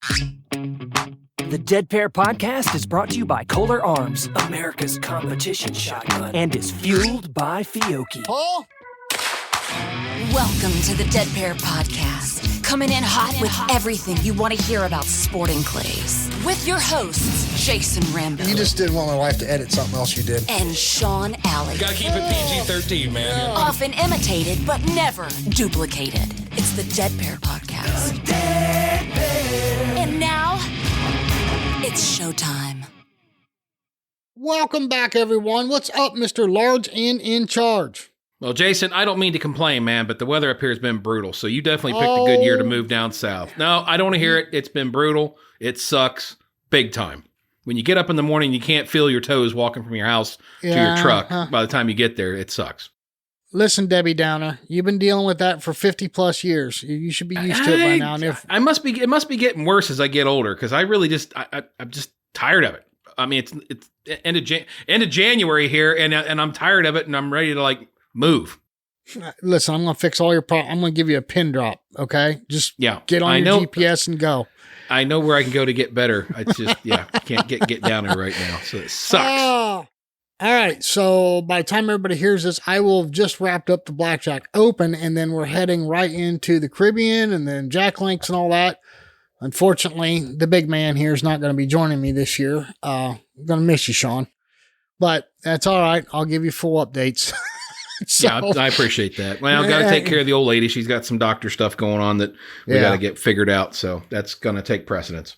The Dead Pair Podcast is brought to you by Kohler Arms, America's competition shotgun, and is fueled by Fiocchi. Paul? Welcome to the Dead Pair Podcast, coming in hot with everything you want to hear about sporting clays. With your hosts, Jason Rambo. You just didn't want my wife to edit something else you did. And Sean Alley. Gotta keep it PG-13, man. Often imitated, but never duplicated. It's the Dead Pair Podcast. The Dead Pair. And now, it's showtime. Welcome back, everyone. What's up, Mr. Large and in charge? Well, Jason, I don't mean to complain, man, but the weather up here has been brutal. So you definitely picked a good year to move down south. No, I don't want to hear it. It's been brutal. It sucks big time. When you get up in the morning, you can't feel your toes walking from your house to your truck. By the time you get there, it sucks. Listen, Debbie Downer, you've been dealing with that for 50 plus years. You should be used to it by now. And it must be getting worse as I get older because I really I'm just tired of it. I mean, it's end of January here, and I'm tired of it, and I'm ready to move. Listen, I'm going to fix all your problems. I'm going to give you a pin drop, okay? Just get on your GPS and go. I know where I can go to get better. I just, I can't get down there right now, so it sucks. All right, so by the time everybody hears this, I will have just wrapped up the Blackjack Open, and then we're heading right into the Caribbean and then Jack Links and all that. Unfortunately, the big man here is not going to be joining me this year. I'm going to miss you, Sean. But that's all right. I'll give you full updates. So, yeah, I appreciate that. Well, I've got to take care of the old lady. She's got some doctor stuff going on that we got to get figured out. So that's going to take precedence.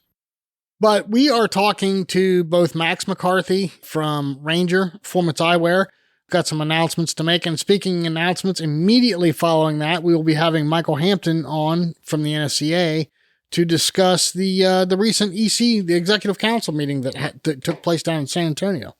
But we are talking to both Max McCarthy from Ranger Performance Eyewear. Got some announcements to make. And speaking of announcements, immediately following that, we will be having Michael Hampton on from the NSCA to discuss the recent EC, the Executive Council meeting that took place down in San Antonio.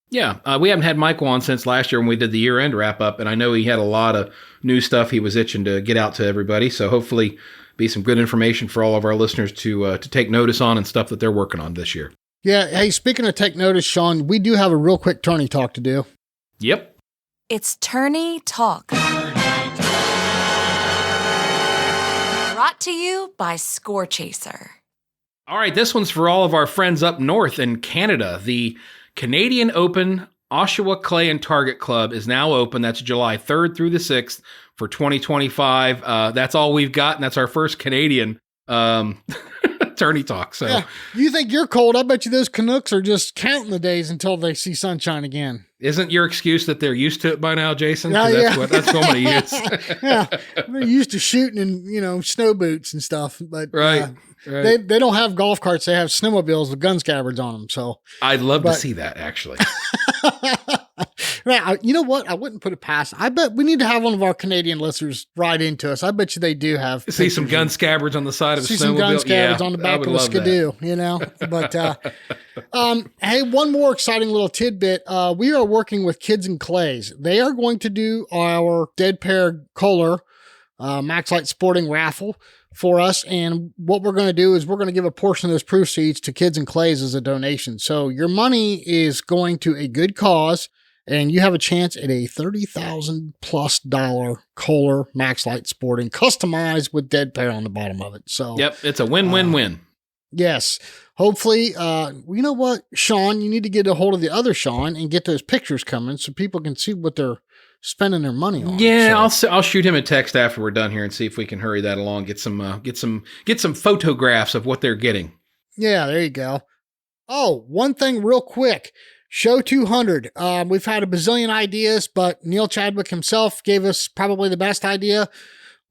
Yeah, we haven't had Michael on since last year when we did the year-end wrap-up, and I know he had a lot of new stuff he was itching to get out to everybody, so hopefully be some good information for all of our listeners to take notice on and stuff that they're working on this year. Yeah, hey, speaking of take notice, Sean, we do have a real quick tourney talk to do. Yep. It's Tourney Talk. Brought to you by Score Chaser. All right, this one's for all of our friends up north in Canada. The Canadian Open Oshawa Clay and Target Club is now open. That's July 3rd through the 6th for 2025. That's all we've got, and that's our first Canadian tourney talk. So, you think you're cold? I bet you those Canucks are just counting the days until they see sunshine again. Isn't your excuse that they're used to it by now, Jason? That's what I'm going to use. Yeah, they're used to shooting in snow boots and stuff, but right. They don't have golf carts. They have snowmobiles with gun scabbards on them. So I'd love to see that, actually. Now, you know what? I wouldn't put it past. I bet we need to have one of our Canadian listeners ride into us. I bet you they do have. See some gun scabbards on the side of a snowmobile. See some gun scabbards on the back of a skidoo, But hey, one more exciting little tidbit. We are working with Kids and Clays. They are going to do our Dead Pair Kohler Max Light Sporting raffle for us. And what we're going to do is we're going to give a portion of those proceeds to Kids and Clays as a donation. So your money is going to a good cause, and you have a chance at a $30,000+ Kohler Max Light Sporting, customized with Dead Pair on the bottom of it. So yep, it's a win-win-win. Yes. Hopefully, you know what, Sean, you need to get a hold of the other Sean and get those pictures coming so people can see what they're spending their money on. Yeah, so I'll shoot him a text after we're done here and see if we can hurry that along. Get some photographs of what they're getting. Yeah, there you go. Oh, one thing real quick. Show 200. We've had a bazillion ideas, but Neil Chadwick himself gave us probably the best idea.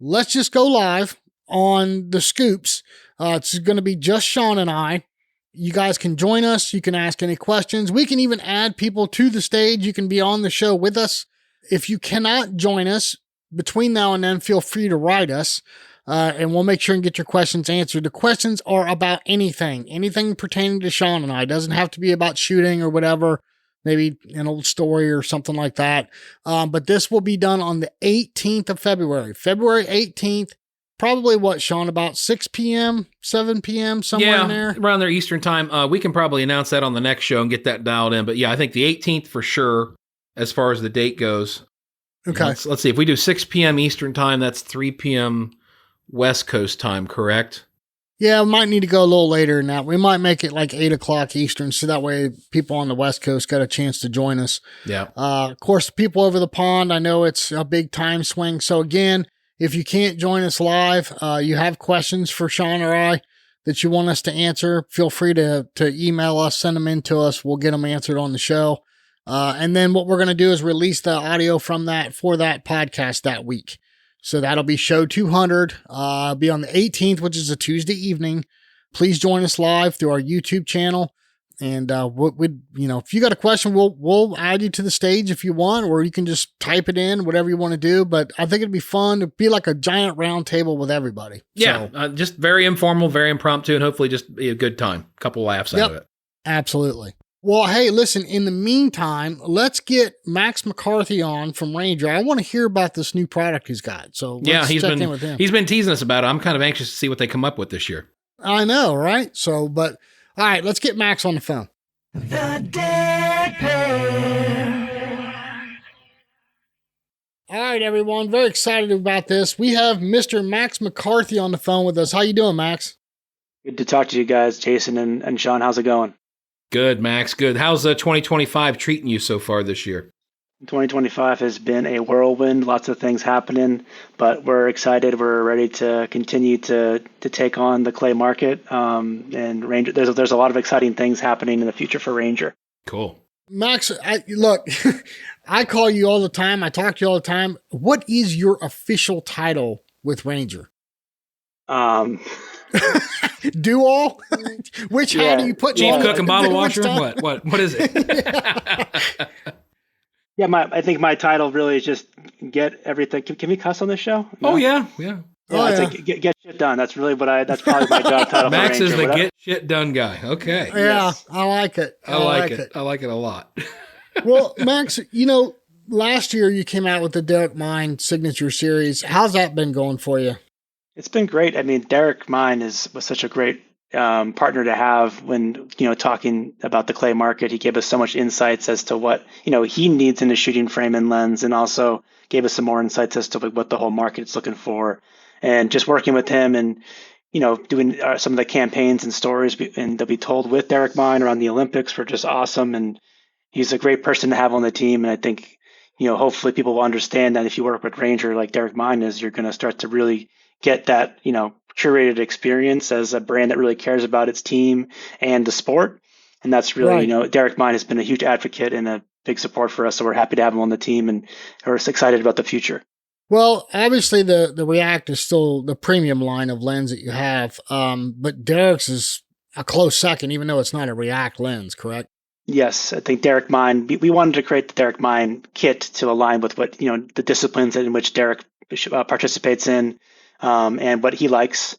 Let's just go live on the scoops. It's going to be just Sean and I. You guys can join us. You can ask any questions. We can even add people to the stage. You can be on the show with us. If you cannot join us between now and then, feel free to write us, and we'll make sure and get your questions answered. The questions are about anything pertaining to Sean and I. It doesn't have to be about shooting or whatever, maybe an old story or something like that. But this will be done on the 18th of February, February 18th. Probably what, Sean, about 6 p.m., 7 p.m., somewhere in there? Around there Eastern time. We can probably announce that on the next show and get that dialed in. But yeah, I think the 18th for sure, as far as the date goes. Okay. Let's see. If we do 6 p.m. Eastern time, that's 3 p.m. West Coast time, correct? Yeah, we might need to go a little later than that. We might make it like 8 o'clock Eastern, so that way people on the West Coast got a chance to join us. Yeah. Of course, the people over the pond, I know it's a big time swing. So again, if you can't join us live, you have questions for Sean or I that you want us to answer, feel free to email us, send them in to us. We'll get them answered on the show. And then what we're going to do is release the audio from that for that podcast that week. So that'll be show 200, be on the 18th, which is a Tuesday evening. Please join us live through our YouTube channel. And if you got a question, we'll add you to the stage if you want, or you can just type it in, whatever you want to do. But I think it'd be fun to be like a giant round table with everybody. Yeah, So, just very informal, very impromptu, and hopefully just be a good time. Couple laughs out of it. Absolutely. Well, hey, listen, in the meantime, let's get Max McCarthy on from Ranger. I want to hear about this new product he's got. So let's check in with him. He's been teasing us about it. I'm kind of anxious to see what they come up with this year. I know, right? So, but all right, let's get Max on the phone. The Dead Pair. All right, everyone. Very excited about this. We have Mr. Max McCarthy on the phone with us. How you doing, Max? Good to talk to you guys, Jason and Sean. How's it going? Good, Max. Good. How's 2025 treating you so far this year? 2025 has been a whirlwind, lots of things happening, but we're excited. We're ready to continue to take on the clay market. And Ranger, there's a lot of exciting things happening in the future for Ranger. Cool. Max, look, I call you all the time. I talk to you all the time. What is your official title with Ranger? Do all? Which hat do you put? Chief on? cook and bottle washer? What is it? Yeah, I think my title really is just get everything. Can we cuss on this show? No? Oh yeah. It's like get shit done. That's really that's probably my job title. Max for Ranger, is the whatever. get shit done guy. Okay. Yeah, Yes. I like it. I like it. I like it a lot. Well, Max, last year you came out with the Derek Mine Signature Series. How's that been going for you? It's been great. I mean, Derek Mine was such a great partner to have when, talking about the clay market. He gave us so much insights as to what, he needs in a shooting frame and lens, and also gave us some more insights as to what the whole market's looking for. And just working with him and, doing some of the campaigns and stories and that we told with Derek Mine around the Olympics were just awesome. And he's a great person to have on the team. And I think, hopefully people will understand that if you work with Ranger like Derek Mine is, you're going to start to really get that, curated experience as a brand that really cares about its team and the sport. And that's really, Right. Derek Mine has been a huge advocate and a big support for us. So we're happy to have him on the team and we're excited about the future. Well, obviously the React is still the premium line of lens that you have. But Derek's is a close second, even though it's not a React lens, correct? Yes, I think Derek Mine, we wanted to create the Derek Mine kit to align with what, the disciplines in which Derek participates in. And what he likes,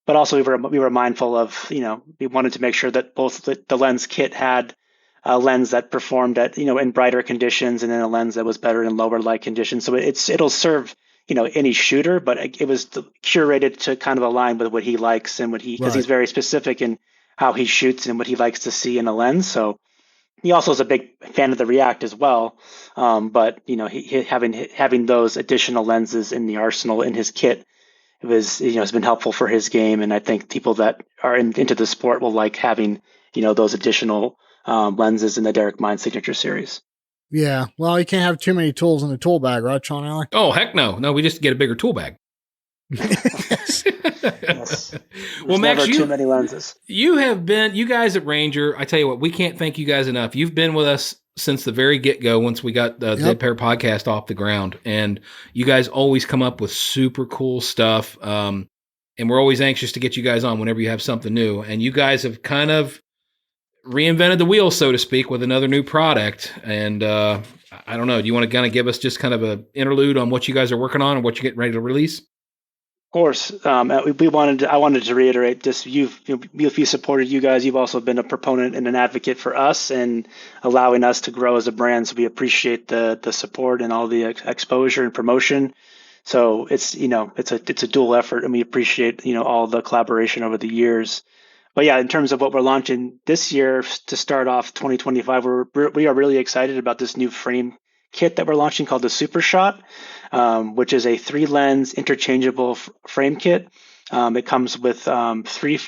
but also we were mindful of, we wanted to make sure that both the lens kit had a lens that performed at, in brighter conditions, and then a lens that was better in lower light conditions. So it'll serve, any shooter, but it was curated to kind of align with what he likes and because he's very specific in how he shoots and what he likes to see in a lens. So he also is a big fan of the React as well. But he having those additional lenses in the arsenal in his kit, it was, it's been helpful for his game. And I think people that are into the sport will like having, those additional lenses in the Derek Mine Signature Series. Yeah. Well, you can't have too many tools in the tool bag, right, Sean Alley? Oh, heck no. No, we just get a bigger tool bag. Yes. Well, Max, never too many lenses. You guys at Ranger, I tell you what, we can't thank you guys enough. You've been with us since the very get-go once we got the Dead Pair podcast off the ground. And you guys always come up with super cool stuff. And we're always anxious to get you guys on whenever you have something new. And you guys have kind of reinvented the wheel, so to speak, with another new product. And I don't know, do you want to kind of give us just kind of an interlude on what you guys are working on and what you're getting ready to release? Of course, I wanted to reiterate this. We supported you guys. You've also been a proponent and an advocate for us and allowing us to grow as a brand. So we appreciate the support and all the exposure and promotion. So it's a dual effort, and we appreciate all the collaboration over the years. But yeah, in terms of what we're launching this year to start off 2025, we are really excited about this new frame kit that we're launching called the Super Shot, which is a 3-lens interchangeable frame kit. It comes with 3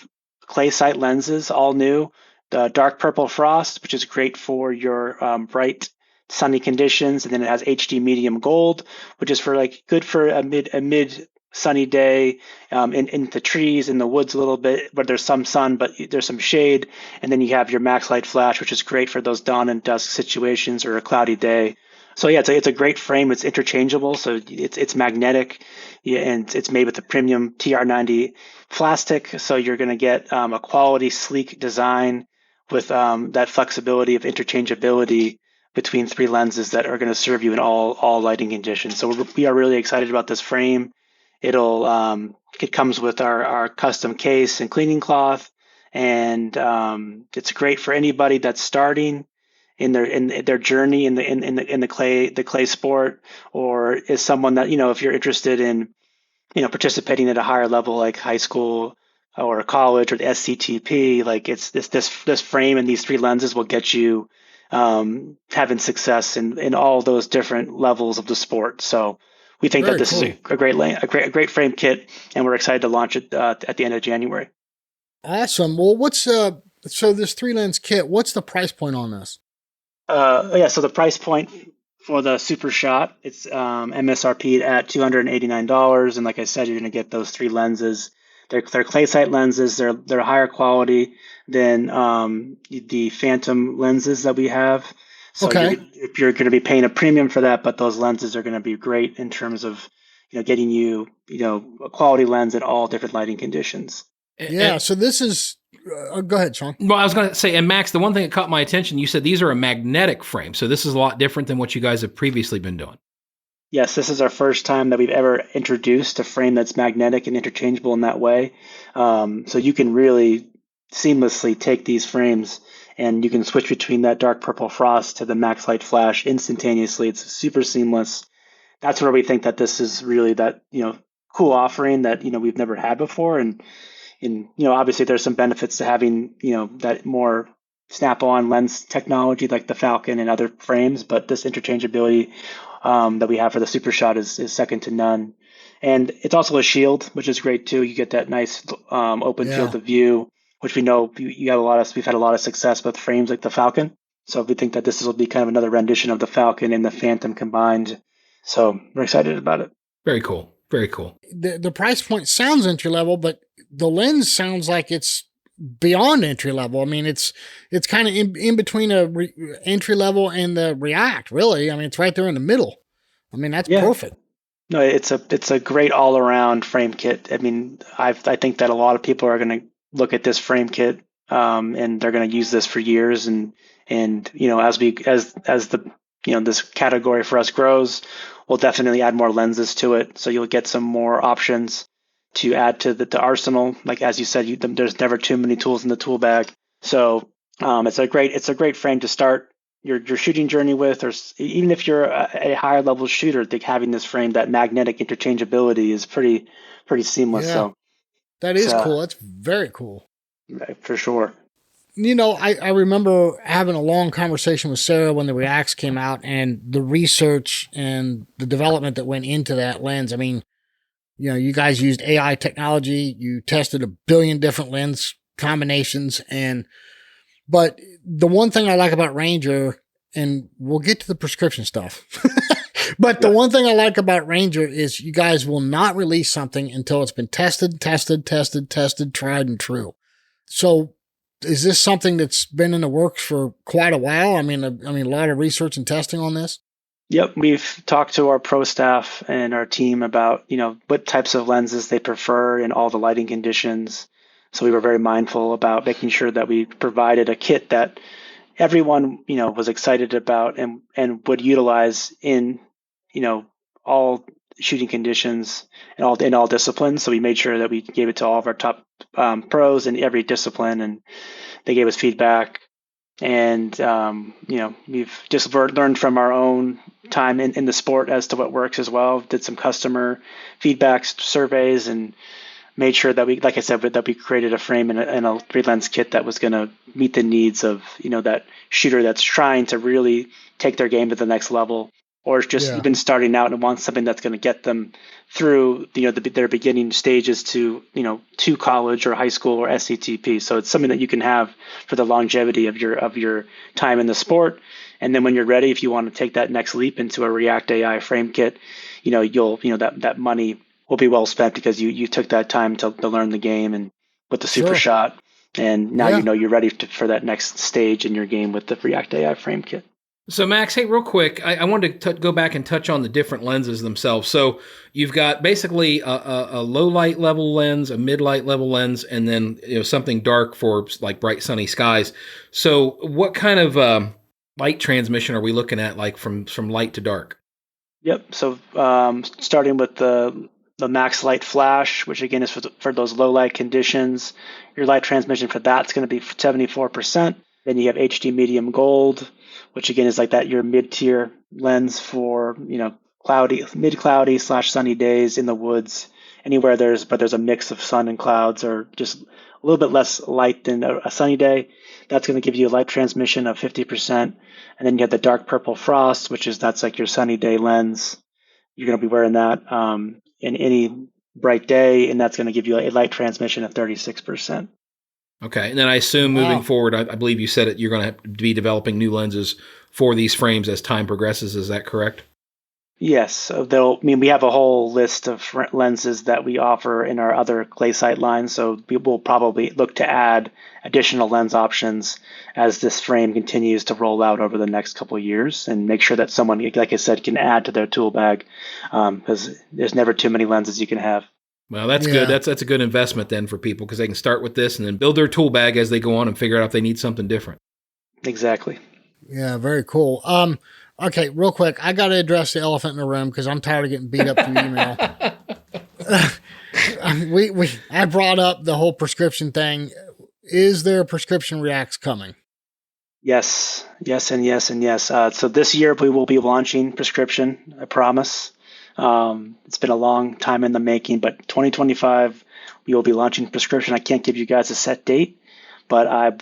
clay sight lenses, all new. The dark purple frost, which is great for your bright sunny conditions, and then it has HD medium gold, which is for like good for a mid sunny day in the trees, in the woods a little bit, where there's some sun, but there's some shade. And then you have your max light flash, which is great for those dawn and dusk situations or a cloudy day. So yeah, it's a great frame. It's interchangeable, so it's magnetic, yeah, and it's made with the premium TR90 plastic. So you're going to get a quality, sleek design with that flexibility of interchangeability between 3 lenses that are going to serve you in all lighting conditions. So we are really excited about this frame. It comes with our custom case and cleaning cloth, and it's great for anybody that's starting in their journey in the clay sport, or is someone that, if you're interested in participating at a higher level like high school or college or the SCTP. Like it's this frame and these 3 lenses will get you having success in all those different levels of the sport. So we think Very that this cool. is a great frame kit, and we're excited to launch it at the end of January. Awesome. Well, what's so this 3 lens kit? What's the price point on this? So the price point for the Super Shot, it's MSRP at $289, and like I said, you're going to get those 3 lenses. They're clay sight lenses. They're higher quality than the Phantom lenses that we have. So Okay. you're going to be paying a premium for that, but those lenses are going to be great in terms of getting you a quality lens in all different lighting conditions. Yeah. So this is. Go ahead, Sean. Well, I was going to say, and Max, the one thing that caught my attention, you said these are a magnetic frame. So this is a lot different than what you guys have previously been doing. Yes, this is our first time that we've ever introduced a frame that's magnetic and interchangeable in that way. So you can really seamlessly take these frames and you can switch between that dark purple frost to the max light flash instantaneously. It's super seamless. That's where we think that this is really that, cool offering that, we've never had before. And obviously there's some benefits to having, that more snap-on lens technology like the Falcon and other frames, but this interchangeability that we have for the Super Shot is second to none. And it's also a shield, which is great too. You get that nice open field of view, which we know we've had a lot of success with frames like the Falcon. So we think that this will be kind of another rendition of the Falcon and the Phantom combined. So we're excited about it. Very cool. Very cool. The price point sounds entry level, but the lens sounds like it's beyond entry level. I mean, it's kind of in between entry level and the React, really. I mean, it's right there in the middle. I mean, that's perfect. No, it's a great all around frame kit. I mean, I think that a lot of people are going to look at this frame kit and they're going to use this for years. And as the this category for us grows, we'll definitely add more lenses to it. So you'll get some more options to add to the arsenal. Like as you said, there's never too many tools in the tool bag. So it's a great frame to start your shooting journey with, or even if you're a higher level shooter, I think having this frame, that magnetic interchangeability is pretty seamless. Yeah, so that is cool. That's very cool. For sure. I remember having a long conversation with Sarah when the Reacts came out and the research and the development that went into that lens. I mean, you guys used AI technology. You tested 1 billion different lens combinations. But the one thing I like about Ranger, and we'll get to the prescription stuff, but the one thing I like about Ranger is you guys will not release something until it's been tested, tried and true. So is this something that's been in the works for quite a while? I mean, a lot of research and testing on this. Yep, we've talked to our pro staff and our team about what types of lenses they prefer in all the lighting conditions. So we were very mindful about making sure that we provided a kit that everyone was excited about and would utilize in all shooting conditions and in all disciplines. So we made sure that we gave it to all of our top pros in every discipline, and they gave us feedback. And we've just learned from our own time in the sport as to what works as well. Did some customer feedback surveys and made sure that we created a frame and a 3-lens kit that was going to meet the needs of that shooter that's trying to really take their game to the next level. or it's just even starting out and want something that's going to get them through their beginning stages to to college or high school or SCTP. So it's something that you can have for the longevity of your time in the sport. And then when you're ready, if you want to take that next leap into a React AI frame kit, that money will be well spent because you took that time to learn the game and with the super shot, and now you're ready for that next stage in your game with the React AI frame kit. So Max, hey, real quick, I wanted to go back and touch on the different lenses themselves. So you've got basically a low light level lens, a mid light level lens, and then something dark for like bright sunny skies. So what kind of light transmission are we looking at, like from light to dark? Yep. So starting with the max light flash, which again is for those low light conditions, your light transmission for that's going to be 74%. Then you have HD medium gold, which again is like that your mid-tier lens for mid-cloudy / sunny days in the woods, anywhere there's a mix of sun and clouds or just a little bit less light than a sunny day. That's going to give you a light transmission of 50%. And then you have the dark purple frost, that's like your sunny day lens. You're going to be wearing that in any bright day, and that's going to give you a light transmission of 36%. Okay, and then I assume moving forward, I believe you said it, you're going to have to be developing new lenses for these frames as time progresses. Is that correct? Yes. So we have a whole list of lenses that we offer in our other clay sight line. So we will probably look to add additional lens options as this frame continues to roll out over the next couple of years, and make sure that someone, like I said, can add to their tool bag, because there's never too many lenses you can have. Well, that's good. That's a good investment then for people, because they can start with this and then build their tool bag as they go on and figure out if they need something different. Exactly. Yeah, very cool. Okay, real quick, I got to address the elephant in the room because I'm tired of getting beat up through email. I brought up the whole prescription thing. Is there prescription Reacts coming? Yes, and yes. So this year we will be launching prescription, I promise. It's been a long time in the making, but 2025, we will be launching prescription. I can't give you guys a set date, but I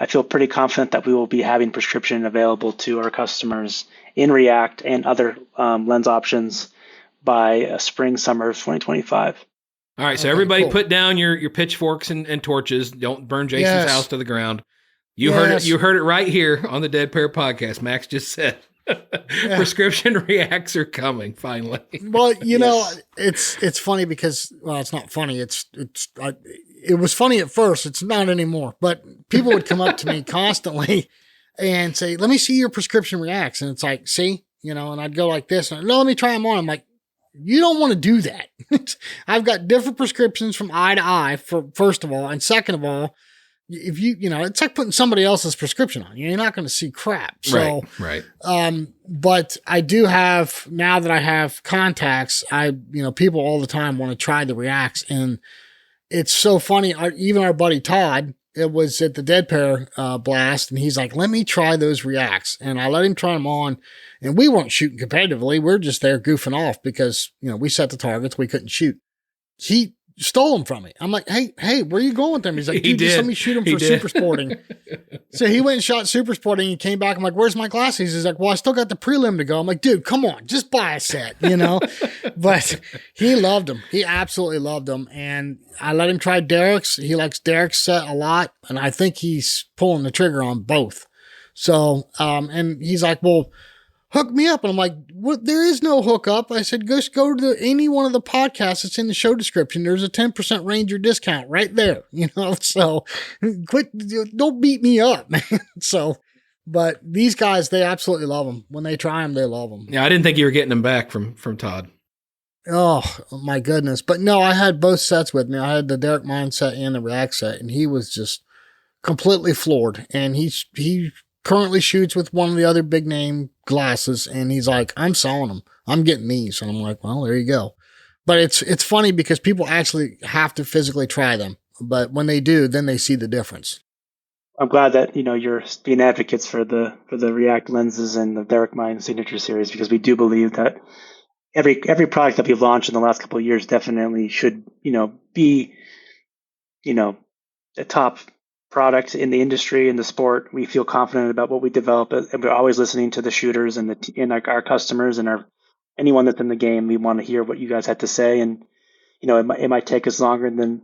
feel pretty confident that we will be having prescription available to our customers in React and other lens options by spring, summer of 2025. All right. So everybody put down your pitchforks and torches. Don't burn Jason's house to the ground. You heard it. You heard it right here on the Dead Pair podcast. Max just said. Prescription Reacts are coming finally. Well, it's funny because, it's not funny. It was funny at first. It's not anymore, but people would come up to me constantly and say, let me see your prescription Reacts. And it's like, see, and I'd go like this. And, no, let me try them on. I'm like, you don't want to do that. I've got different prescriptions from eye to eye, first of all. And second of all, if it's like putting somebody else's prescription on. You're not going to see crap. So, right. But I do have, now that I have contacts, people all the time want to try the Reacts, and it's so funny. Even our buddy Todd, it was at the Dead Pair blast, and he's like, let me try those Reacts. And I let him try them on, and we weren't shooting competitively. We're just there goofing off because, we set the targets. We couldn't shoot. He stole them from me. I'm like, hey, where are you going with them? He's like, dude, just let me shoot them for super sporting. So he went and shot super sporting and came back. I'm like, where's my glasses? He's like, well, I still got the prelim to go. I'm like, dude, come on, just buy a set, But he loved them. He absolutely loved them. And I let him try Derek's. He likes Derek's set a lot. And I think he's pulling the trigger on both. So, and he's like, well, hook me up. And I'm like, what? There is no hookup. I said, just go to any one of the podcasts that's in the show description. There's a 10% Ranger discount right there, so don't beat me up, man. So, but these guys, they absolutely love them. When they try them, they love them. Yeah. I didn't think you were getting them back from Todd. Oh my goodness. But no, I had both sets with me. I had the Derek Mine set and the React set, and he was just completely floored. And he currently shoots with one of the other big name glasses, and he's like, I'm selling them. I'm getting these. And I'm like, well, there you go. But it's funny because people actually have to physically try them. But when they do, then they see the difference. I'm glad that, you're being advocates for the React lenses and the Derek Mine Signature Series, because we do believe that every product that we've launched in the last couple of years definitely should, be, a top product in the industry, in the sport. We feel confident about what we develop, and we're always listening to the shooters and our customers and anyone that's in the game. We want to hear what you guys have to say, and it might take us longer than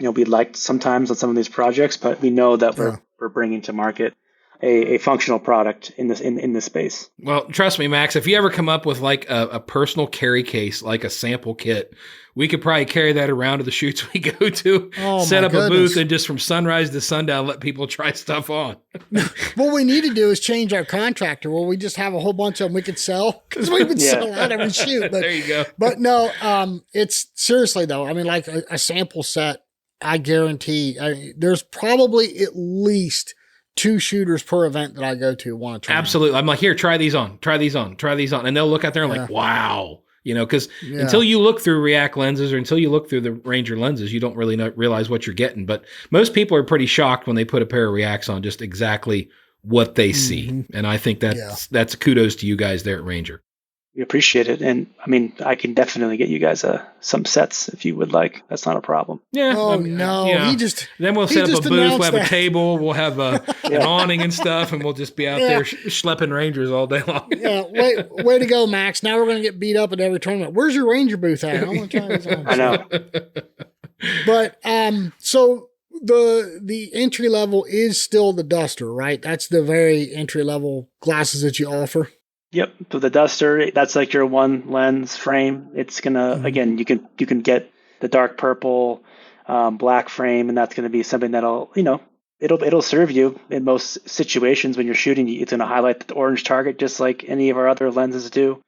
we'd like sometimes on some of these projects, but we know that we're bringing to market a functional product in this space. Well, trust me, Max, if you ever come up with like a personal carry case, like a sample kit, we could probably carry that around to the shoots we go to, set up a booth, and just from sunrise to sundown, let people try stuff on. What we need to do is change our contractor. Well, we just have a whole bunch of them we could sell, because we would sell out every shoot. But, there you go. But no, it's seriously though. I mean, like a sample set, I guarantee there's probably at least 2 shooters per event that I go to want to try. Absolutely. I'm like, here, try these on. And they'll look out there and like, wow. Because until you look through React lenses or until you look through the Ranger lenses, you don't really realize what you're getting. But most people are pretty shocked when they put a pair of Reacts on, just exactly what they see. And I think that's kudos to you guys there at Ranger. We appreciate it. And I mean, I can definitely get you guys some sets if you would like. That's not a problem. Yeah. Oh, no. Then we'll set up a booth. We'll have a table. We'll have an awning and stuff, and we'll just be out there schlepping Rangers all day long. Way to go, Max. Now we're going to get beat up at every tournament. Where's your Ranger booth at? I want to try this on. I know. But so the entry level is still the Duster, right? That's the very entry level glasses that you offer. Yep. So the Duster, that's like your one lens frame. It's gonna again, you can get the dark purple, black frame, and that's gonna be something that'll it'll serve you in most situations when you're shooting. It's gonna highlight the orange target just like any of our other lenses do.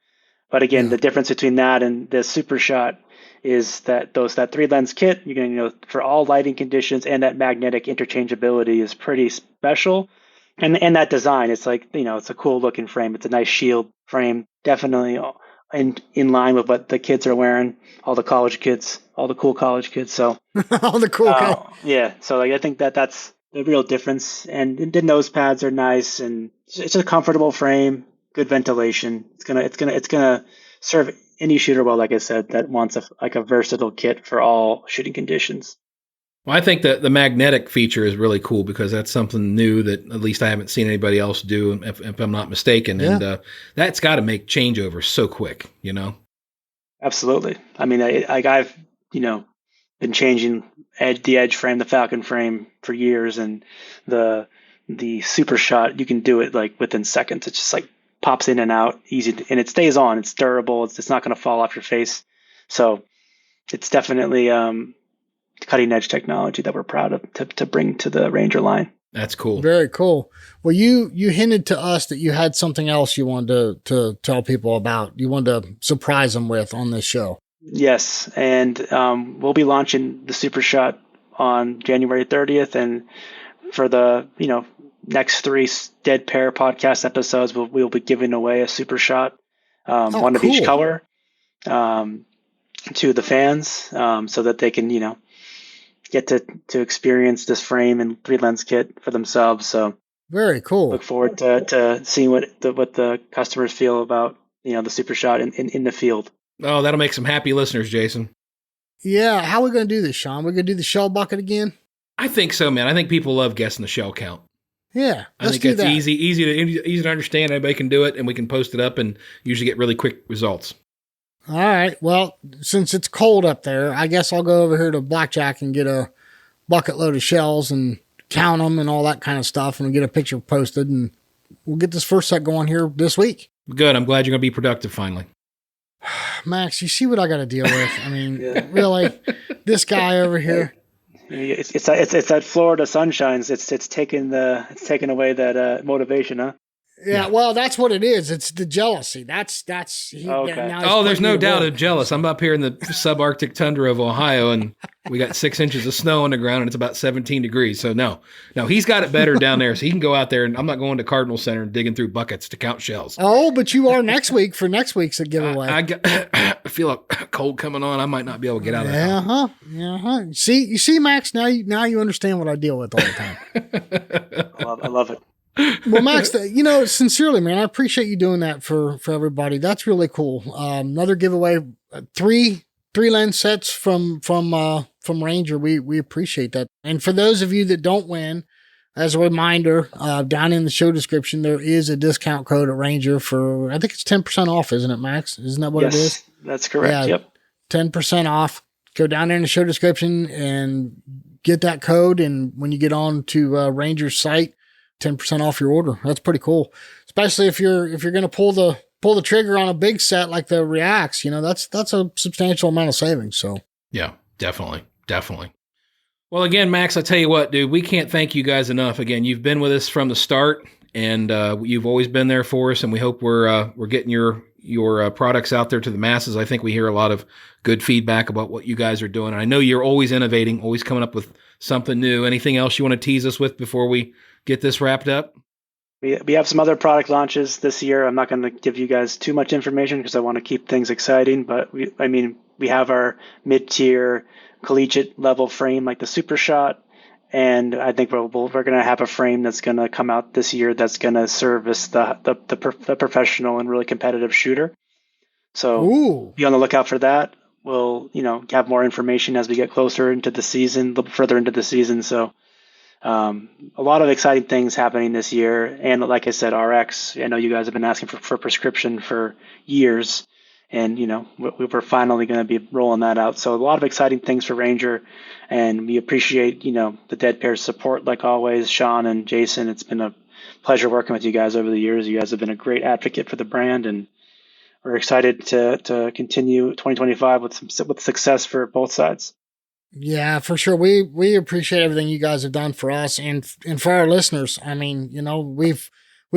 But again, the difference between that and the Super Shot is that that 3-lens kit, you're gonna for all lighting conditions, and that magnetic interchangeability is pretty special. And that design, it's like, it's a cool looking frame. It's a nice shield frame, definitely in line with what the kids are wearing, all the college kids, all the cool college kids. So all the cool kids. Yeah. So I think that's the real difference. And the nose pads are nice, and it's a comfortable frame, good ventilation. It's gonna serve any shooter well, like I said, that wants a versatile kit for all shooting conditions. Well, I think that the magnetic feature is really cool because that's something new that at least I haven't seen anybody else do, if I'm not mistaken. Yeah. And that's got to make changeovers so quick, Absolutely. I mean, I've been changing the edge frame, the Falcon frame for years, and the Super Shot, you can do it like within seconds. It just like pops in and out easy, and it stays on. It's durable. It's not going to fall off your face. So it's definitely cutting edge technology that we're proud of to bring to the Ranger line. That's cool. Very cool. Well, you hinted to us that you had something else you wanted to tell people about. You wanted to surprise them with on this show. Yes. And we'll be launching the Super Shot on January 30th. And for the, next 3 Dead Pair podcast episodes, we'll be giving away a Super Shot, one of each color, to the fans, so that they can, get to experience this frame and 3-lens kit for themselves. So very cool. Look forward to seeing what the customers feel about the Super Shot in the field. Oh, that'll make some happy listeners, Jason. Yeah, how are we going to do this, Sean? We're going to do the shell bucket again? I think so, man. I think people love guessing the shell count. Yeah, I think it's easy to understand. Anybody can do it, and we can post it up and usually get really quick results. All right. Well, since it's cold up there, I guess I'll go over here to Blackjack and get a bucket load of shells and count them and all that kind of stuff, and we'll get a picture posted, and we'll get this first set going here this week. Good. I'm glad you're going to be productive finally. Max, you see what I got to deal with? I mean, really, this guy over here. It's that Florida sunshine. It's taken away that motivation, huh? Yeah, well, that's what it is. It's the jealousy. That's okay. There's no doubt I'm jealous. I'm up here in the subarctic tundra of Ohio, and we got 6 inches of snow on the ground, and it's about 17 degrees. So no, he's got it better down there, so he can go out there, and I'm not going to Cardinal Center and digging through buckets to count shells. Oh, but you are next week for next week's giveaway. I feel a cold coming on. I might not be able to get out of that. Yeah. You see, Max, now you understand what I deal with all the time. I love it. Well, Max, sincerely, man, I appreciate you doing that for everybody. That's really cool. Another giveaway, 3 3 lens sets from Ranger. We appreciate that. And for those of you that don't win, as a reminder, down in the show description, there is a discount code at Ranger for, I think it's 10% off, isn't it, Max? Isn't that what it is? Yes, that's correct. Yeah, Yep. 10% off. Go down there in the show description and get that code. And when you get on to Ranger's site, 10% off your order. That's pretty cool. Especially if you're going to pull the trigger on a big set like the Reacts, that's a substantial amount of savings. So yeah, definitely. Well, again, Max, I tell you what, dude, we can't thank you guys enough. Again, you've been with us from the start, and you've always been there for us. And we hope we're getting your products out there to the masses. I think we hear a lot of good feedback about what you guys are doing. And I know you're always innovating, always coming up with something new. Anything else you want to tease us with before we get this wrapped up? We have some other product launches this year. I'm not going to give you guys too much information because I want to keep things exciting. But we have our mid-tier collegiate level frame like the Super Shot, and I think we're going to have a frame that's going to come out this year that's going to service the professional and really competitive shooter. So Be on the lookout for that. We'll have more information as we get closer into the season, a little further into the season. So. A lot of exciting things happening this year. And like I said, RX, I know you guys have been asking for prescription for years, and, we're finally going to be rolling that out. So a lot of exciting things for Ranger, and we appreciate, the Dead Pair's support like always. Sean and Jason, it's been a pleasure working with you guys over the years. You guys have been a great advocate for the brand, and we're excited to continue 2025 with success for both sides. Yeah, for sure. We appreciate everything you guys have done for us and for our listeners. I mean, we've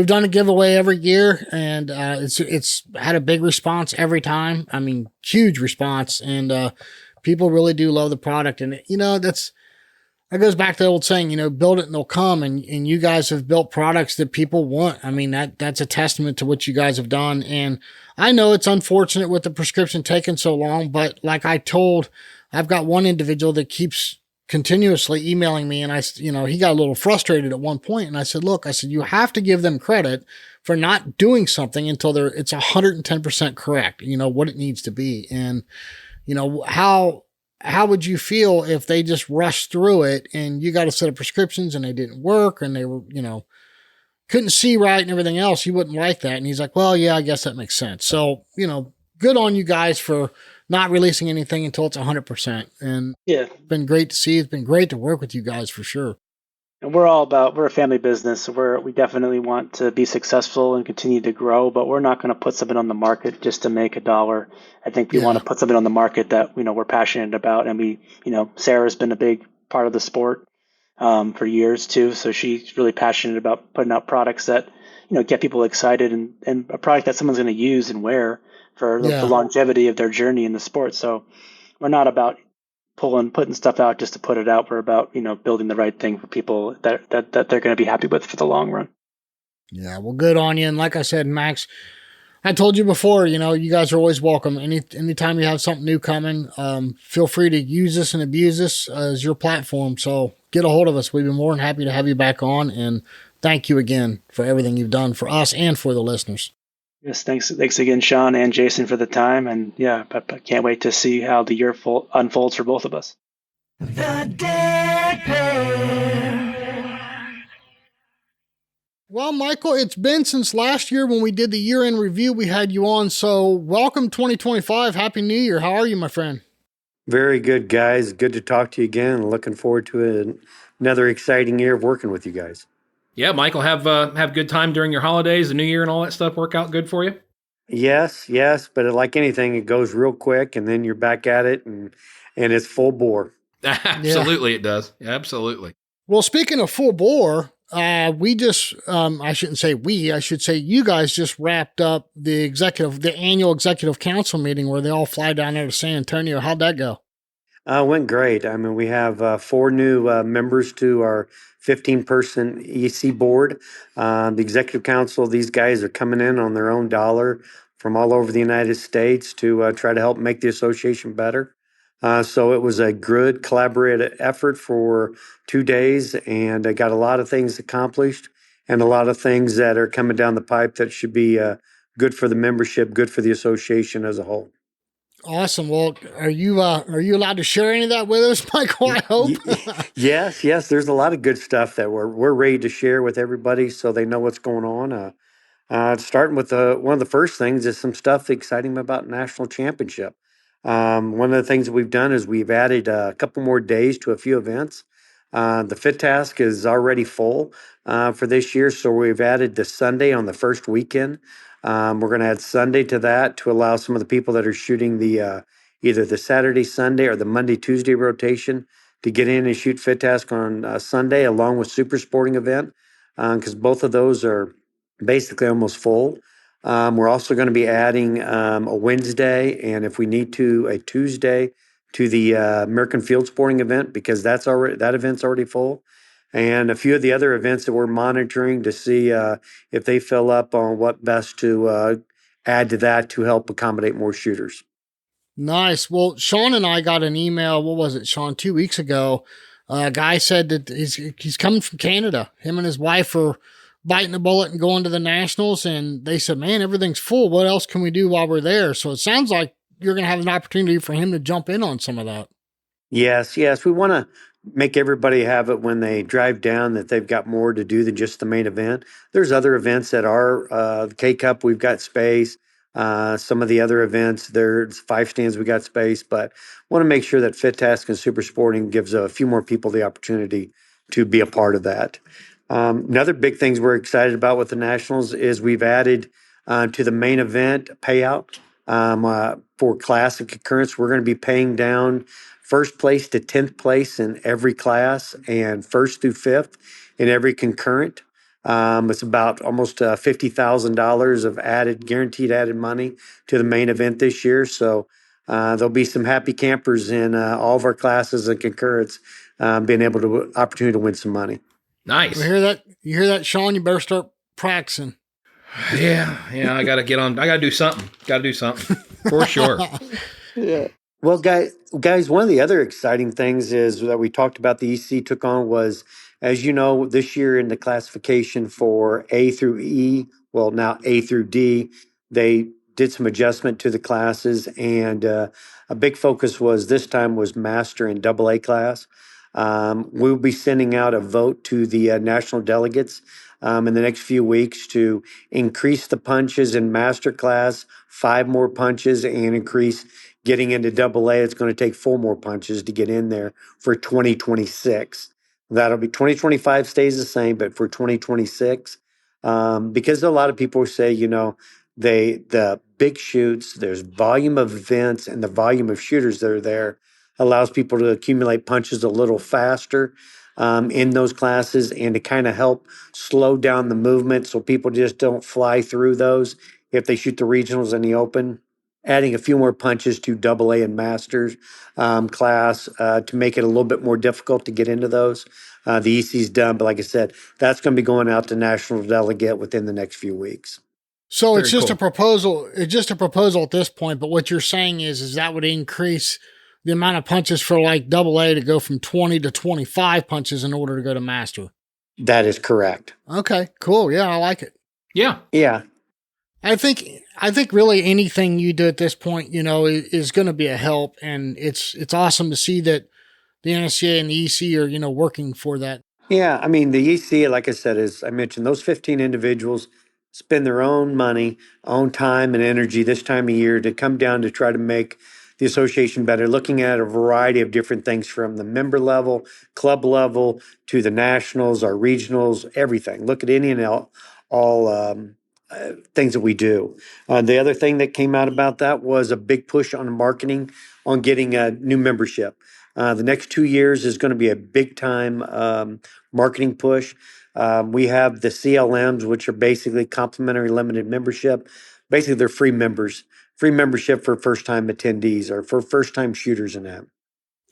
done a giveaway every year, and it's had a big response every time. I mean, huge response, and people really do love the product. And that goes back to the old saying, build it and they'll come. And you guys have built products that people want. I mean, that's a testament to what you guys have done. And I know it's unfortunate with the prescription taking so long, but like I've got one individual that keeps continuously emailing me, and he got a little frustrated at one point, and I said, look, you have to give them credit for not doing something until it's 110% correct, what it needs to be. And, how would you feel if they just rushed through it and you got a set of prescriptions and they didn't work and they were, couldn't see right and everything else? You wouldn't like that. And he's like, well, yeah, I guess that makes sense. So, good on you guys for not releasing anything until it's 100%. And it's been great to see. It's been great to work with you guys for sure. And we're a family business. So we definitely want to be successful and continue to grow, but we're not going to put something on the market just to make a dollar. I think we want to put something on the market that, we're passionate about. And Sarah's been a big part of the sport for years too. So she's really passionate about putting out products that, get people excited and a product that someone's going to use and wear for the longevity of their journey in the sport. So we're not about putting stuff out just to put it out. We're about, building the right thing for people that they're going to be happy with for the long run. Yeah, well, good on you. And like I said, Max, I told you before, you guys are always welcome. Anytime you have something new coming, feel free to use this and abuse this as your platform. So get a hold of us. We'd be more than happy to have you back on. And thank you again for everything you've done for us and for the listeners. Yes, thanks again, Sean and Jason, for the time. And I can't wait to see how the year unfolds for both of us. The Dead Pair. Well, Michael, it's been since last year when we did the year-end review. We had you on. So welcome 2025. Happy New Year. How are you, my friend? Very good, guys. Good to talk to you again. Looking forward to another exciting year of working with you guys. Yeah, Michael, have good time during your holidays, the New Year, and all that stuff work out good for you? Yes, but like anything, it goes real quick, and then you're back at it, and it's full bore. Absolutely, It does. Absolutely. Well, speaking of full bore, we just, I shouldn't say we, I should say you guys just wrapped up the annual executive council meeting where they all fly down there to San Antonio. How'd that go? Went great. I mean, we have 4 new members to our 15-person EC board. The executive council, these guys are coming in on their own dollar from all over the United States to try to help make the association better. So it was a good collaborative effort for 2 days, and I got a lot of things accomplished and a lot of things that are coming down the pipe that should be good for the membership, good for the association as a whole. Awesome. Well, are you allowed to share any of that with us, Michael? I hope. Yes, yes. There's a lot of good stuff that we're ready to share with everybody, so they know what's going on. Starting with one of the first things is some stuff exciting about national championship. One of the things that we've done is we've added a couple more days to a few events. The Fit Task is already full for this year, so we've added the Sunday on the first weekend. We're going to add Sunday to that to allow some of the people that are shooting the either the Saturday, Sunday, or the Monday, Tuesday rotation to get in and shoot Fit Task on Sunday, along with Super Sporting event, because both of those are basically almost full. We're also going to be adding a Wednesday, and if we need to, a Tuesday to the American Field Sporting event, because that event's already full, and a few of the other events that we're monitoring to see if they fill up on what best to add to that to help accommodate more shooters. Nice. Well, Sean and I got an email. What was it, Sean? 2 weeks ago. A guy said that he's coming from Canada. Him and his wife are biting the bullet and going to the Nationals. And they said, man, everything's full. What else can we do while we're there? So it sounds like you're going to have an opportunity for him to jump in on some of that. Yes. We want to make everybody have it when they drive down that they've got more to do than just the main event. There's other events that are the K-Cup, we've got space. Some of the other events, there's 5 stands, we got space, but want to make sure that Fit Task and Super Sporting gives a few more people the opportunity to be a part of that. Another big things we're excited about with the Nationals is we've added to the main event payout for Classic Concurrence. We're going to be paying down first place to 10th place in every class and first through 5th in every concurrent. It's about almost $50,000 of guaranteed added money to the main event this year. So there'll be some happy campers in all of our classes and concurrents being able to opportunity to win some money. Nice. You hear that, Sean? You better start practicing. Yeah. I got to get on. I got to do something. For sure. Yeah. Well, guys, one of the other exciting things is that we talked about the EC took on was, as you know, this year in the classification for A through E, well, now A through D, they did some adjustment to the classes, and a big focus was this time was Master and Double A class. We'll be sending out a vote to the national delegates in the next few weeks to increase the punches in Master class, 5 more punches, and increase getting into Double A. It's going to take 4 more punches to get in there for 2026. That'll be 2025 stays the same, but for 2026, because a lot of people say, the big shoots, there's volume of events and the volume of shooters that are there allows people to accumulate punches a little faster in those classes and to kind of help slow down the movement so people just don't fly through those if they shoot the regionals in the open. Adding a few more punches to Double A and Masters class to make it a little bit more difficult to get into those. The EC's done, but like I said, that's going to be going out to national delegate within the next few weeks. So Very it's just cool. a proposal. It's just a proposal at this point. But what you're saying is that would increase the amount of punches for like Double A to go from 20 to 25 punches in order to go to Master. That is correct. Okay, cool. Yeah, I like it. Yeah. I think really anything you do at this point, is going to be a help, and it's awesome to see that the NSCA and the EC are, working for that. Yeah, I mean, the EC, like I said, as I mentioned, those 15 individuals spend their own money, own time and energy this time of year to come down to try to make the association better, looking at a variety of different things from the member level, club level, to the nationals, our regionals, everything. Look at any and all things that we do. The other thing that came out about that was a big push on marketing, on getting a new membership. The next 2 years is going to be a big time marketing push. We have the CLMs, which are basically complimentary limited membership. Basically, they're free membership for first-time attendees or for first-time shooters in that.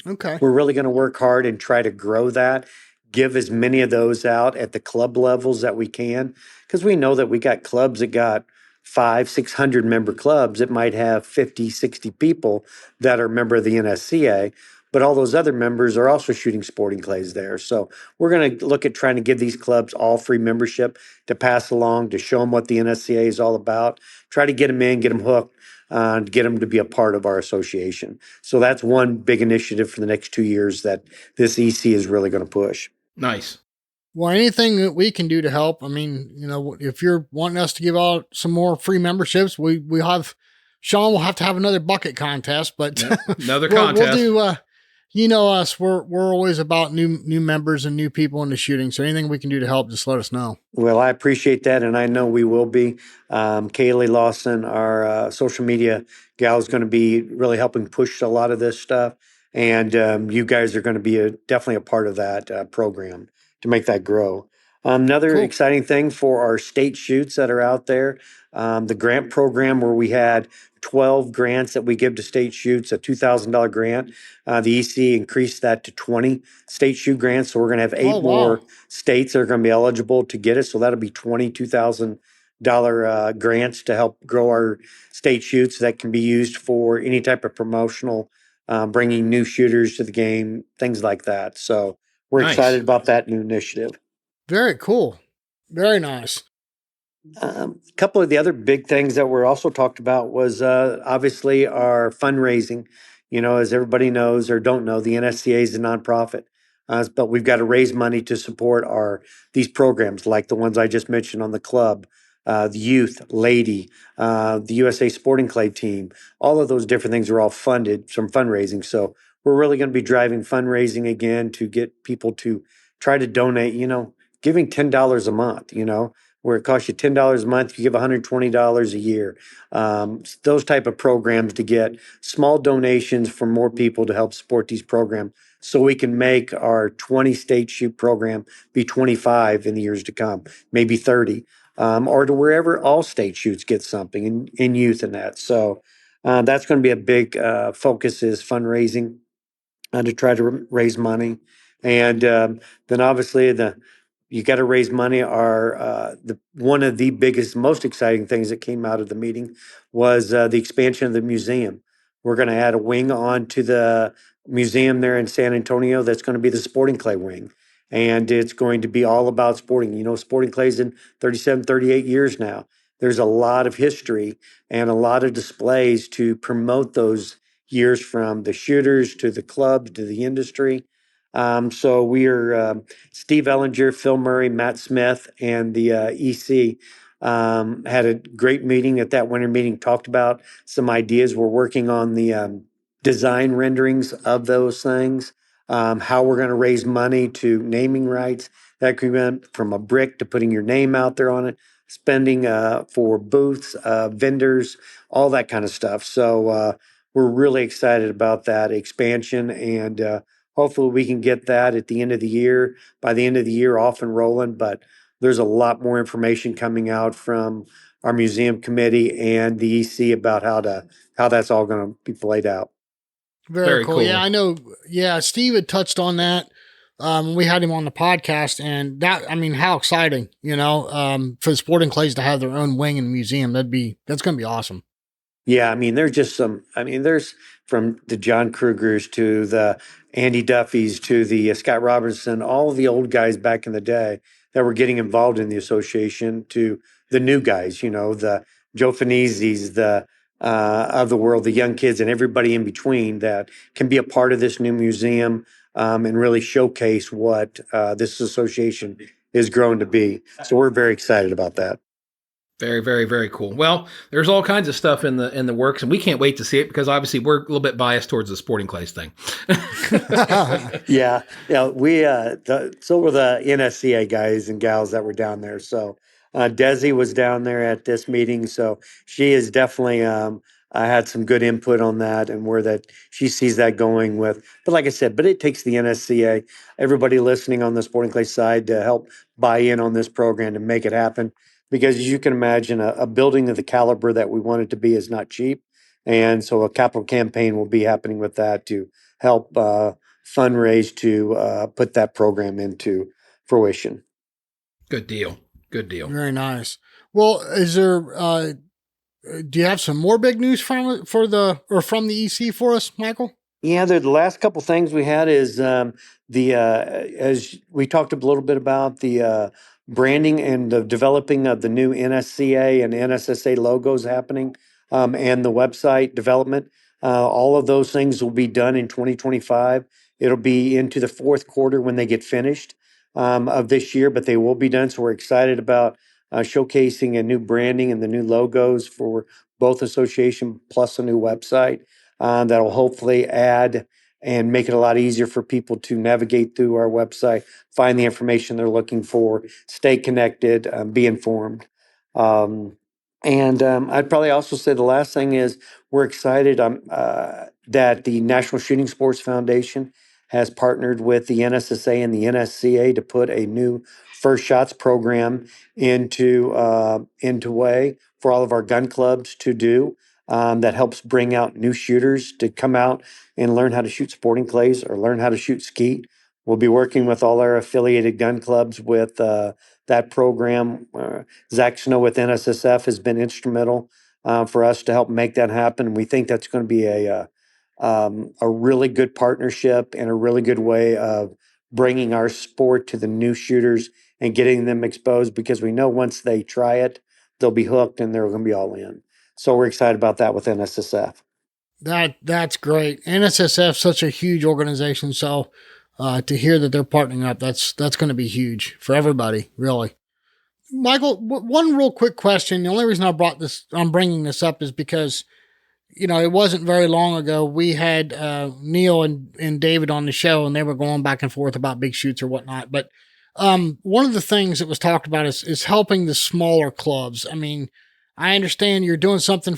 Okay. We're really going to work hard and try to grow that, give as many of those out at the club levels that we can, because we know that we got clubs that got 500-600 member clubs that might have 50-60 people that are a member of the NSCA, but all those other members are also shooting sporting clays there. So we're going to look at trying to give these clubs all free membership to pass along, to show them what the NSCA is all about, try to get them in, get them hooked. to get them to be a part of our association. So that's one big initiative for the next 2 years that this EC is really going to push. Nice. Well, anything that we can do to help. I mean, if you're wanting us to give out some more free memberships, we have Sean will have to have another bucket contest, but Another contest. We'll do. You know us, we're always about new members and new people in the shooting. So anything we can do to help, just let us know. Well, I appreciate that, and I know we will be. Kaylee Lawson, our social media gal, is going to be really helping push a lot of this stuff, and you guys are going to be definitely a part of that program to make that grow. Another Cool. exciting thing for our state shoots that are out there, the grant program where we had 12 grants that we give to state shoots, a $2,000 grant. The EC increased that to 20 state shoot grants, so we're going to have 8 more states that are going to be eligible to get it. So that'll be $22,000 grants to help grow our state shoots that can be used for any type of promotional, bringing new shooters to the game, things like that. So we're excited about that new initiative. Very cool. Very nice. A couple of the other big things that were also talked about was obviously our fundraising. As everybody knows or don't know, the NSCA is a nonprofit, but we've got to raise money to support these programs like the ones I just mentioned on the club, the youth, Lady, the USA Sporting Clay team. All of those different things are all funded from fundraising. So we're really going to be driving fundraising again to get people to try to donate. Giving $10 a month. Where it costs you $10 a month, you give $120 a year. Those type of programs to get small donations from more people to help support these programs so we can make our 20 state shoot program be 25 in the years to come, maybe 30, or to wherever all state shoots get something in youth and that. So that's going to be a big focus is fundraising to try to raise money. And then obviously you got to raise money. One of the biggest, most exciting things that came out of the meeting was the expansion of the museum. We're going to add a wing on to the museum there in San Antonio. That's going to be the Sporting Clay wing. And it's going to be all about sporting. Sporting Clay's in 37, 38 years now. There's a lot of history and a lot of displays to promote those years from the shooters to the clubs to the industry. So we are Steve Ellinger, Phil Murray, Matt Smith, and the EC had a great meeting at that winter meeting, talked about some ideas. We're working on the design renderings of those things, how we're going to raise money to naming rights. That could be from a brick to putting your name out there on it, spending for booths, vendors, all that kind of stuff. So we're really excited about that expansion and hopefully we can get that at the end of the year, by the end of the year, off and rolling. But there's a lot more information coming out from our museum committee and the EC about how that's all going to be played out. Very cool. Yeah, I know. Yeah, Steve had touched on that. We had him on the podcast, and how exciting, for the Sporting Clays to have their own wing in the museum. That's going to be awesome. Yeah, there's from the John Krugers to the Andy Duffys to the Scott Robertson, all of the old guys back in the day that were getting involved in the association to the new guys, the Joe Finizzi's, of the world, the young kids and everybody in between that can be a part of this new museum and really showcase what this association is grown to be. So we're very excited about that. Very, very, very cool. Well, there's all kinds of stuff in the works, and we can't wait to see it because obviously we're a little bit biased towards the Sporting Clays thing. Yeah. So were the NSCA guys and gals that were down there. So Desi was down there at this meeting, so she is definitely had some good input on that and where that she sees that going with. But like I said, it takes the NSCA, everybody listening on the Sporting Clay side to help buy in on this program to make it happen. Because as you can imagine, a building of the caliber that we want it to be is not cheap. And so a capital campaign will be happening with that to help fundraise to put that program into fruition. Good deal. Good deal. Very nice. Well, is there, do you have some more big news from the EC for us, Michael? Yeah, the last couple things we had is as we talked a little bit about the branding and the developing of the new NSCA and NSSA logos happening. and the website development. All of those things will be done in 2025. It'll be into the fourth quarter when they get finished of this year, but they will be done. So we're excited about showcasing a new branding and the new logos for both association plus a new website that'll hopefully add and make it a lot easier for people to navigate through our website, find the information they're looking for, stay connected, be informed. I'd probably also say the last thing is we're excited that the National Shooting Sports Foundation has partnered with the NSSA and the NSCA to put a new First Shots program into way for all of our gun clubs to do. That helps bring out new shooters to come out and learn how to shoot sporting clays or learn how to shoot skeet. We'll be working with all our affiliated gun clubs with that program. Zach Snow with NSSF has been instrumental for us to help make that happen. We think that's going to be a really good partnership and a really good way of bringing our sport to the new shooters and getting them exposed, because we know once they try it, they'll be hooked and they're going to be all in. So we're excited about that with NSSF. That's great. NSSF, such a huge organization. So to hear that they're partnering up, that's going to be huge for everybody, really. Michael, one real quick question. The only reason I'm bringing this up is because, it wasn't very long ago we had Neil and David on the show, and they were going back and forth about big shoots or whatnot. But one of the things that was talked about is helping the smaller clubs. I mean, I understand you're doing something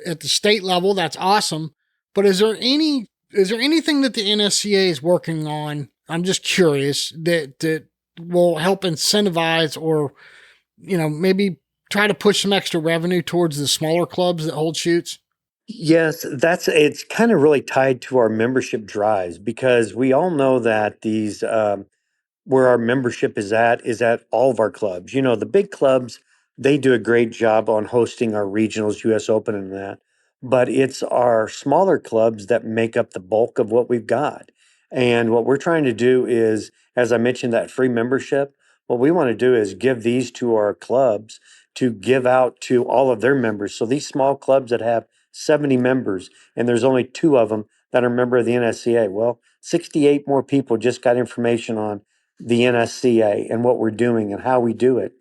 at the state level. That's awesome. But is there anything that the NSCA is working on? I'm just curious that will help incentivize or, maybe try to push some extra revenue towards the smaller clubs that hold shoots? Yes, it's kind of really tied to our membership drives, because we all know that these where our membership is at all of our clubs. The big clubs, they do a great job on hosting our regionals, US Open and that. But it's our smaller clubs that make up the bulk of what we've got. And what we're trying to do is, as I mentioned, that free membership, what we want to do is give these to our clubs to give out to all of their members. So these small clubs that have 70 members and there's only 2 of them that are a member of the NSCA. Well, 68 more people just got information on the NSCA and what we're doing and how we do it.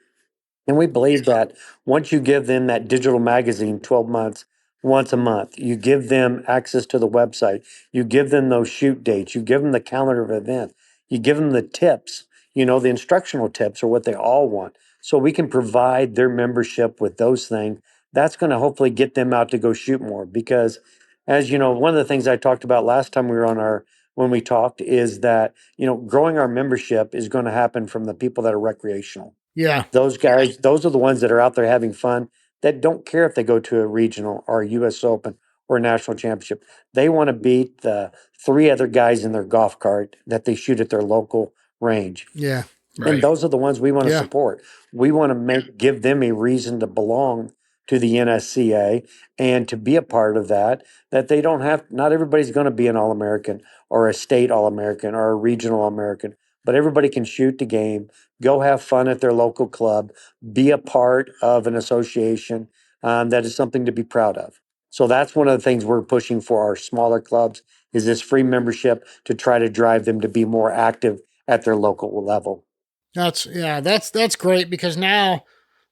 And we believe that once you give them that digital magazine 12 months, once a month, you give them access to the website, you give them those shoot dates, you give them the calendar of events, you give them the tips, the instructional tips are what they all want. So we can provide their membership with those things. That's going to hopefully get them out to go shoot more, because as you know, one of the things I talked about last time we were when we talked is that, growing our membership is going to happen from the people that are recreational. Yeah. Those guys, those are the ones that are out there having fun, that don't care if they go to a regional or a US Open or a national championship. They want to beat the 3 other guys in their golf cart that they shoot at their local range. Yeah. Right. And those are the ones we want to support. We want to give them a reason to belong to the NSCA and to be a part of that they don't have, not everybody's going to be an All-American or a state All-American or a regional All-American, but everybody can shoot the game, go have fun at their local club, be a part of an association that is something to be proud of. So that's one of the things we're pushing for our smaller clubs, is this free membership to try to drive them to be more active at their local level. That's great, because now,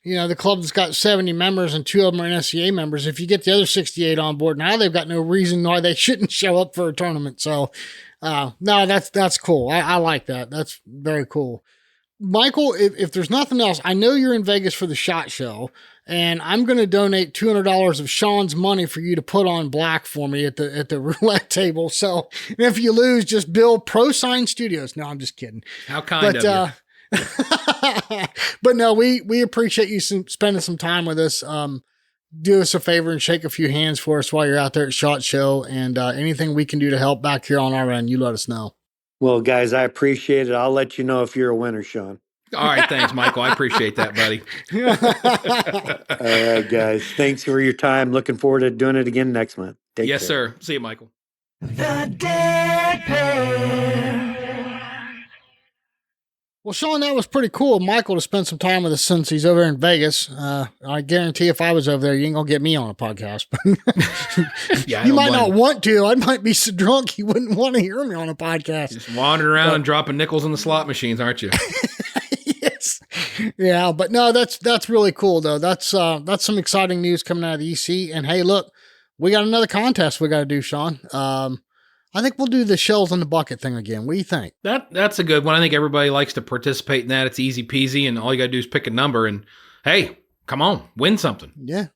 the club's got 70 members and 2 of them are NSCA members. If you get the other 68 on board, now they've got no reason why they shouldn't show up for a tournament. So, no, that's cool. I like that. That's very cool. Michael, if there's nothing else, I know you're in Vegas for the SHOT Show, and I'm going to donate $200 of Sean's money for you to put on black for me at the roulette table. So if you lose, just bill Pro Sign Studios. No, I'm just kidding. How kind of you. But no, we appreciate you spending some time with us. Do us a favor and shake a few hands for us while you're out there at SHOT Show, and anything we can do to help back here on our end, you let us know. Well, guys, I appreciate it. I'll let you know if you're a winner, Sean. All right. Thanks, Michael. I appreciate that, buddy. All right, guys. Thanks for your time. Looking forward to doing it again next month. Take yes, care. sir. See you, Michael. The Dead Pair. Well, Sean, that was pretty cool. Michael to spend some time with us since he's over in Vegas. I guarantee if I was over there, you ain't going to get me on a podcast. Yeah, you might not want to. I might be so drunk you wouldn't want to hear me on a podcast. Just wandering around and dropping nickels in the slot machines, aren't you? Yes. Yeah, but no, that's really cool, though. That's some exciting news coming out of the EC. And hey, look, we got another contest we got to do, Sean. I think we'll do the shells in the bucket thing again. What do you think? That's a good one. I think everybody likes to participate in that. It's easy peasy, and all you got to do is pick a number, and hey, come on, win something. Yeah.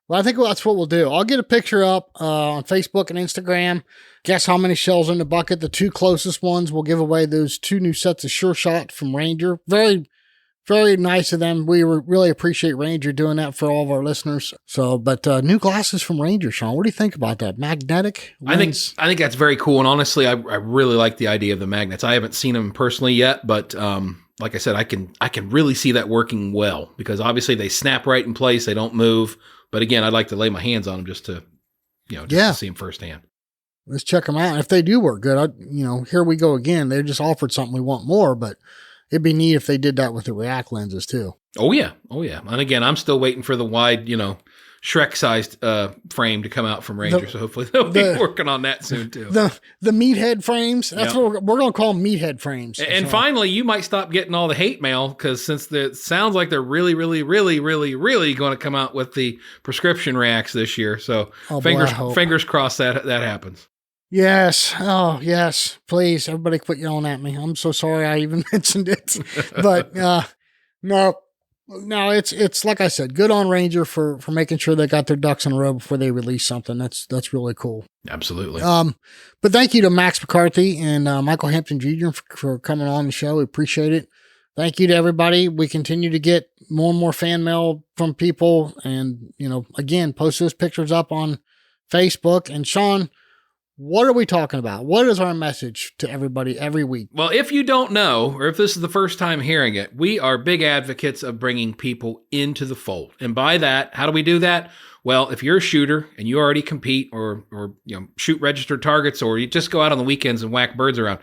Well, I think that's what we'll do. I'll get a picture up on Facebook and Instagram. Guess how many shells in the bucket. The 2 closest ones will give away those 2 new sets of Sure Shot from Ranger. Very, very nice of them. We really appreciate Ranger doing that for all of our listeners. So, but new glasses from Ranger, Sean. What do you think about that? Magnetic lens? I think that's very cool. And honestly, I really like the idea of the magnets. I haven't seen them personally yet, but like I said, I can really see that working well because obviously they snap right in place. They don't move. But again, I'd like to lay my hands on them just to see them firsthand. Let's check them out. And if they do work good, here we go again. They just offered something we want more, but it'd be neat if they did that with the React lenses too. Oh yeah. And again, I'm still waiting for the wide, Shrek-sized frame to come out from Ranger. So hopefully they'll be working on that soon too. The meathead frames. That's what we're going to call them, meathead frames. And finally, you might stop getting all the hate mail because since it sounds like they're really, really, really, really, really going to come out with the prescription Reacts this year. So fingers crossed that happens. Yes. Oh, yes. Please, everybody quit yelling at me. I'm so sorry I even mentioned it. But no, it's like I said, good on Ranger for making sure they got their ducks in a row before they release something. That's really cool. Absolutely. But thank you to Max McCarthy and Michael Hampton Jr. for coming on the show. We appreciate it. Thank you to everybody. We continue to get more and more fan mail from people. And, again, post those pictures up on Facebook. And Sean, what are we talking about? What is our message to everybody every week? Well, if you don't know, or if this is the first time hearing it, we are big advocates of bringing people into the fold. And by that, how do we do that? Well, if you're a shooter and you already compete or shoot registered targets, or you just go out on the weekends and whack birds around,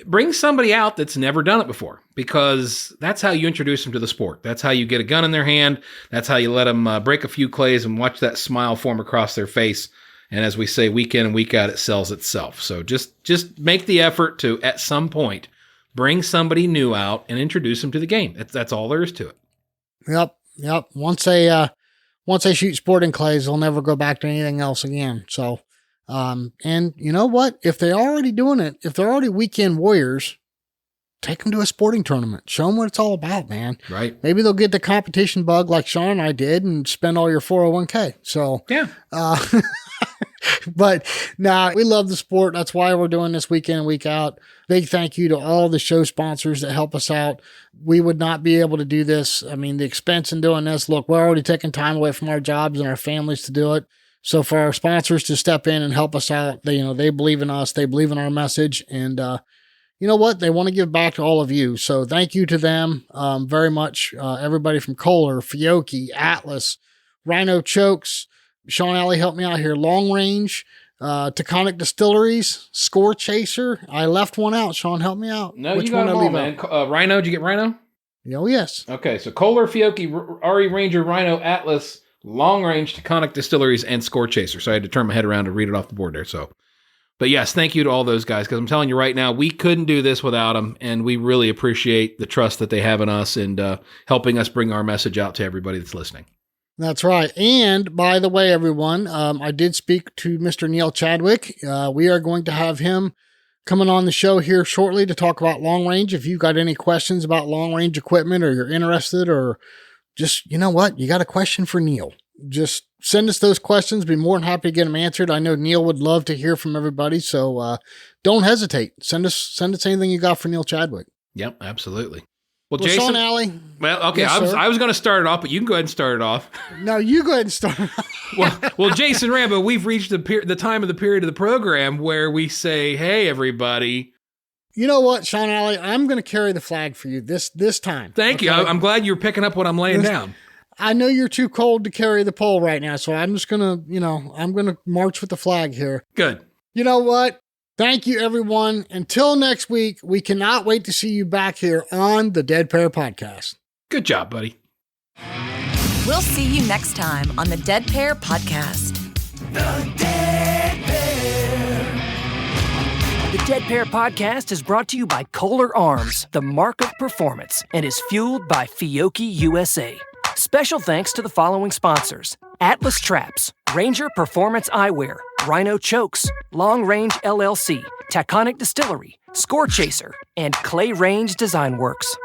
bring somebody out that's never done it before, because that's how you introduce them to the sport. That's how you get a gun in their hand. That's how you let them break a few clays and watch that smile form across their face. And as we say, week in and week out, it sells itself. So just make the effort to, at some point, bring somebody new out and introduce them to the game. That's all there is to it. Yep. Once they shoot sporting clays, they'll never go back to anything else again. So, and you know what? If they're already doing it, if they're already weekend warriors, take them to a sporting tournament. Show them what it's all about, man. Right. Maybe they'll get the competition bug like Sean and I did and spend all your 401k. So, yeah. But we love the sport. That's why we're doing this week in and week out. Big thank you to all the show sponsors that help us out. We would not be able to do this. I mean, the expense in doing this, look, we're already taking time away from our jobs and our families to do it. So for our sponsors to step in and help us out, they believe in us. They believe in our message. And, you know what? They want to give back to all of you. So thank you to them very much. Everybody from Kohler, Fiocchi, Atlas, Rhino Chokes, Sean Alley helped me out here. Long Range, Taconic Distilleries, Score Chaser. I left one out. Sean, help me out. No, which you got them all, man. Rhino, did you get Rhino? Oh, yes. Okay, so Kohler, Fiocchi, RE Ranger, Rhino, Atlas, Long Range, Taconic Distilleries, and Score Chaser. So I had to turn my head around to read it off the board there. So, but yes, thank you to all those guys, because I'm telling you right now, we couldn't do this without them, and we really appreciate the trust that they have in us and helping us bring our message out to everybody that's listening. That's right. And by the way, everyone, I did speak to Mr. Neil Chadwick. We are going to have him coming on the show here shortly to talk about long range. If you've got any questions about long range equipment, or you're interested, or just, you know what, you got a question for Neil, just send us those questions. Be more than happy to get them answered. I know Neil would love to hear from everybody. So don't hesitate. Send us anything you got for Neil Chadwick. Yep, absolutely. Well, Jason, Jason, Sean Alley. Well, okay, Yes, I was going to start it off, but you can go ahead and start it off. No, you go ahead and start. well, Jason Rambo, we've reached the time of the period of the program where we say, "Hey, everybody." You know what, Sean Alley? I'm going to carry the flag for you this time. Thank you. I'm glad you're picking up what I'm laying down. I know you're too cold to carry the pole right now, so I'm just going to, I'm going to march with the flag here. Good. You know what? Thank you, everyone. Until next week, we cannot wait to see you back here on the Dead Pair Podcast. Good job, buddy. We'll see you next time on the Dead Pair Podcast. The Dead Pair Podcast is brought to you by Kohler Arms, the mark of performance, and is fueled by Fiocchi USA. Special thanks to the following sponsors: Atlas Traps, Ranger Performance Eyewear, Rhino Chokes, Long Range LLC, Taconic Distillery, Score Chaser, and Clay Range Design Works.